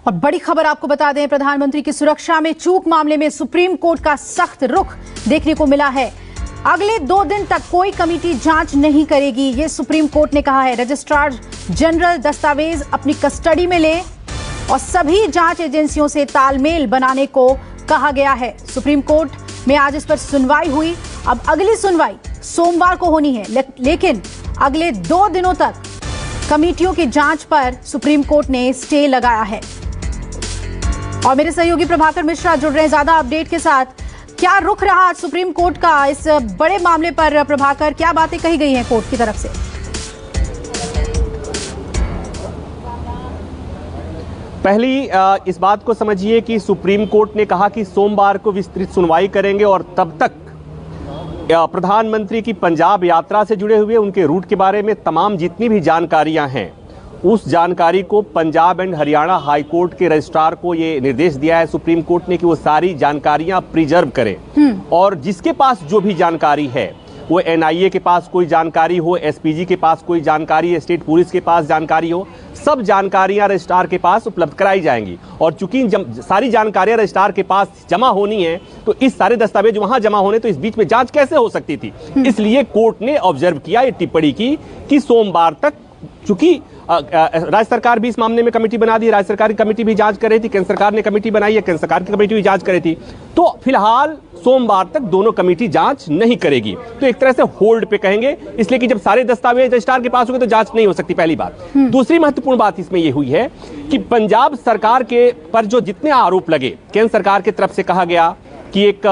और बड़ी खबर आपको बता दें, प्रधानमंत्री की सुरक्षा में चूक मामले में सुप्रीम कोर्ट का सख्त रुख देखने को मिला है। अगले 2 दिन तक कोई कमेटी जांच नहीं करेगी, ये सुप्रीम कोर्ट ने कहा है। रजिस्ट्रार जनरल दस्तावेज अपनी कस्टडी में ले और सभी जांच एजेंसियों से तालमेल बनाने को कहा गया है। सुप्रीम कोर्ट में आज इस पर सुनवाई हुई। अब अगली सुनवाई सोमवार को होनी है, लेकिन अगले 2 दिनों तक कमेटियों की जांच पर सुप्रीम कोर्ट ने स्टे लगाया है। और मेरे सहयोगी प्रभाकर मिश्रा जुड़ रहे हैं ज्यादा अपडेट के साथ। क्या रुख रहा आज सुप्रीम कोर्ट का इस बड़े मामले पर? प्रभाकर, क्या बातें कही गई हैं कोर्ट की तरफ से? पहली इस बात को समझिए कि सुप्रीम कोर्ट ने कहा कि सोमवार को विस्तृत सुनवाई करेंगे और तब तक प्रधानमंत्री की पंजाब यात्रा से जुड़े हुए उनके रूट के बारे में तमाम जितनी भी जानकारियां हैं, उस जानकारी को Punjab and Haryana high court के रजिस्ट्रार को ये निर्देश दिया है सुप्रीम कोर्ट ने कि वो सारी जानकारियां प्रिजर्व करें। और जिसके पास जो भी जानकारी है, वो एनआईए के पास कोई जानकारी हो, एसपीजी के पास कोई जानकारी, स्टेट पुलिस के पास जानकारी हो, सब जानकारियां रजिस्ट्रार के पास उपलब्ध कराई जाएंगी। और चूंकि सारी जानकारियां रजिस्ट्रार के पास जमा होनी है, तो इस सारे दस्तावेज वहां जमा होने, तो इस बीच में जांच कैसे हो सकती थी? इसलिए कोर्ट ने ऑब्जर्व किया, ये टिप्पणी की कि सोमवार तक, चूंकि राज्य सरकार भी इस मामले में कमेटी बना दी, राज्य सरकार की कमेटी भी जांच कर रही थी, केंद्र सरकार ने कमेटी बनाई है, केंद्र सरकार की कमेटी भी जांच कर रही थी, तो फिलहाल सोमवार तक दोनों कमेटी जांच नहीं करेगी। तो एक तरह से होल्ड पे कहेंगे, इसलिए कि जब सारे दस्तावेज रजिस्ट्रार के पास होंगे तो जांच नहीं हो सकती, पहली बात। दूसरी महत्वपूर्ण बात इसमें यह हुई है कि पंजाब सरकार के पर जो जितने आरोप लगे, केंद्र सरकार की तरफ से कहा गया कि एक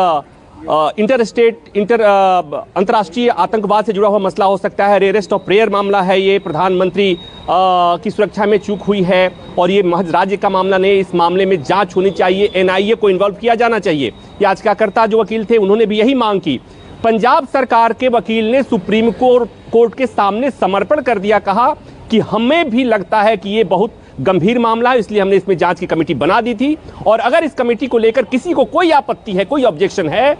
अंतर्राष्ट्रीय आतंकवाद से जुड़ा हुआ मसला हो सकता है, रेयरेस्ट ऑफ प्रेयर मामला है, ये प्रधानमंत्री की सुरक्षा में चूक हुई है और ये महज राज्य का मामला नहीं, इस मामले में जांच होनी चाहिए, एनआईए को इन्वॉल्व किया जाना चाहिए। याचिकाकर्ता जो वकील थे उन्होंने भी यही मांग की। पंजाब सरकार के वकील ने सुप्रीम कोर्ट के सामने समर्पण कर दिया, कहा कि हमें भी लगता है कि ये बहुत गंभीर मामला है, इसलिए हमने इसमें जांच की कमेटी बना दी थी और अगर इस कमेटी को लेकर किसी को कोई आपत्ति है, कोई ऑब्जेक्शन है,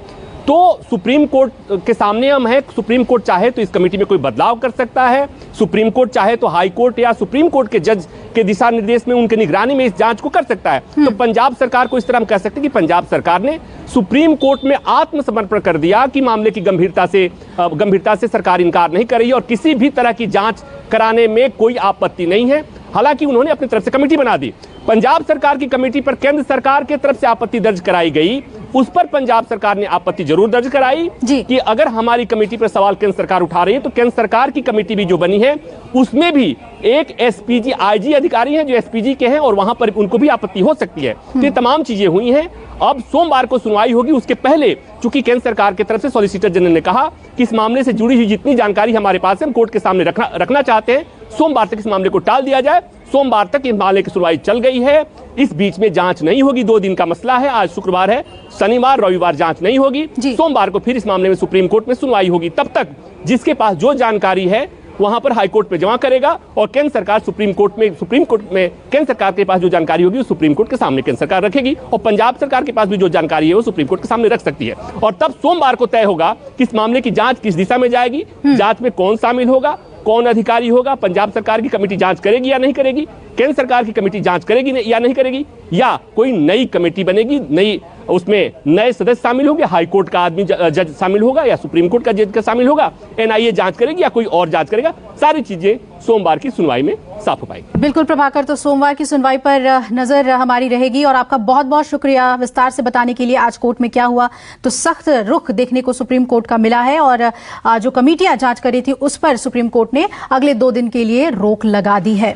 तो सुप्रीम कोर्ट के सामने हम हैं। सुप्रीम कोर्ट चाहे तो इस कमेटी में कोई बदलाव कर सकता है, सुप्रीम कोर्ट चाहे तो हाई कोर्ट या सुप्रीम कोर्ट के जज के दिशा निर्देश में उनके निगरानी में इस जांच को कर सकता है। तो पंजाब सरकार को इस तरह हम कह सकते हैं कि पंजाब सरकार ने सुप्रीम कोर्ट में आत्मसमर्पण कर दिया कि मामले की गंभीरता से सरकार इनकार नहीं कर रही है और किसी भी तरह की जांच कराने में कोई आपत्ति नहीं है। हालांकि उन्होंने अपनी तरफ से कमेटी बना दी। पंजाब सरकार की कमेटी पर केंद्र सरकार की तरफ से आपत्ति दर्ज कराई गई, उस पर पंजाब सरकार ने आपत्ति जरूर दर्ज कराई कि अगर हमारी कमेटी पर सवाल केंद्र सरकार उठा रही है तो केंद्र सरकार की कमेटी भी जो बनी है उसमें भी एक एसपीजी आईजी अधिकारी हैं जो एसपीजी के हैं और वहां पर उनको भी आपत्ति हो सकती है। तो ये तमाम चीजें हुई हैं। अब सोमवार को सुनवाई होगी, उसके पहले चूंकि केंद्र सरकार की तरफ से सॉलिसिटर जनरल ने कहा कि इस मामले से जुड़ी हुई जितनी जानकारी हमारे पास है हम कोर्ट के सामने रखना चाहते हैं, सोमवार तक इस मामले को टाल दिया जाए। सोमवार तक इस मामले की सुनवाई चल गई है, इस बीच में जांच नहीं होगी। 2 दिन का मसला है, आज शुक्रवार है, शनिवार रविवार जांच नहीं होगी, सोमवार को फिर इस मामले में सुप्रीम कोर्ट में सुनवाई होगी। तब तक जिसके पास जो जानकारी है वहां पर हाई कोर्ट में जमा करेगा और केंद्र सरकार सुप्रीम कोर्ट में केंद्र सरकार के पास जो जानकारी होगी वो सुप्रीम कोर्ट के सामने केंद्र सरकार रखेगी और पंजाब सरकार के पास भी जो जानकारी है वो सुप्रीम कोर्ट के सामने रख सकती है। और तब सोमवार को तय होगा कि इस मामले की जांच किस दिशा में जाएगी, जांच में कौन शामिल होगा, कौन अधिकारी होगा, पंजाब सरकार की कमेटी जांच करेगी या नहीं करेगी, केंद्र सरकार की कमेटी जांच करेगी या नहीं करेगी, या कोई नई कमेटी बनेगी, नई उसमें नए सदस्य शामिल होंगे, हाई कोर्ट का आदमी जज शामिल होगा या सुप्रीम कोर्ट का जज का शामिल होगा, एनआईए जांच करेगी या कोई और जांच करेगा। सारी चीजें सोमवार की सुनवाई में साफ हो पाएगी। बिल्कुल प्रभाकर, तो सोमवार की सुनवाई पर नजर हमारी रहेगी और आपका बहुत बहुत शुक्रिया विस्तार से बताने के लिए आज कोर्ट में क्या हुआ। तो सख्त रुख देखने को सुप्रीम कोर्ट का मिला है और जो कमेटियां जांच कर रही थी उस पर सुप्रीम कोर्ट ने अगले 2 दिन के लिए रोक लगा दी है।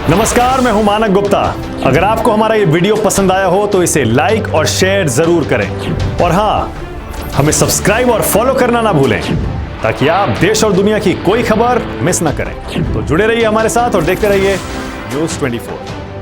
नमस्कार, मैं हूं मानक गुप्ता। अगर आपको हमारा ये वीडियो पसंद आया हो तो इसे लाइक और शेयर जरूर करें और हाँ, हमें सब्सक्राइब और फॉलो करना ना भूलें ताकि आप देश और दुनिया की कोई खबर मिस ना करें। तो जुड़े रहिए हमारे साथ और देखते रहिए न्यूज़ 24।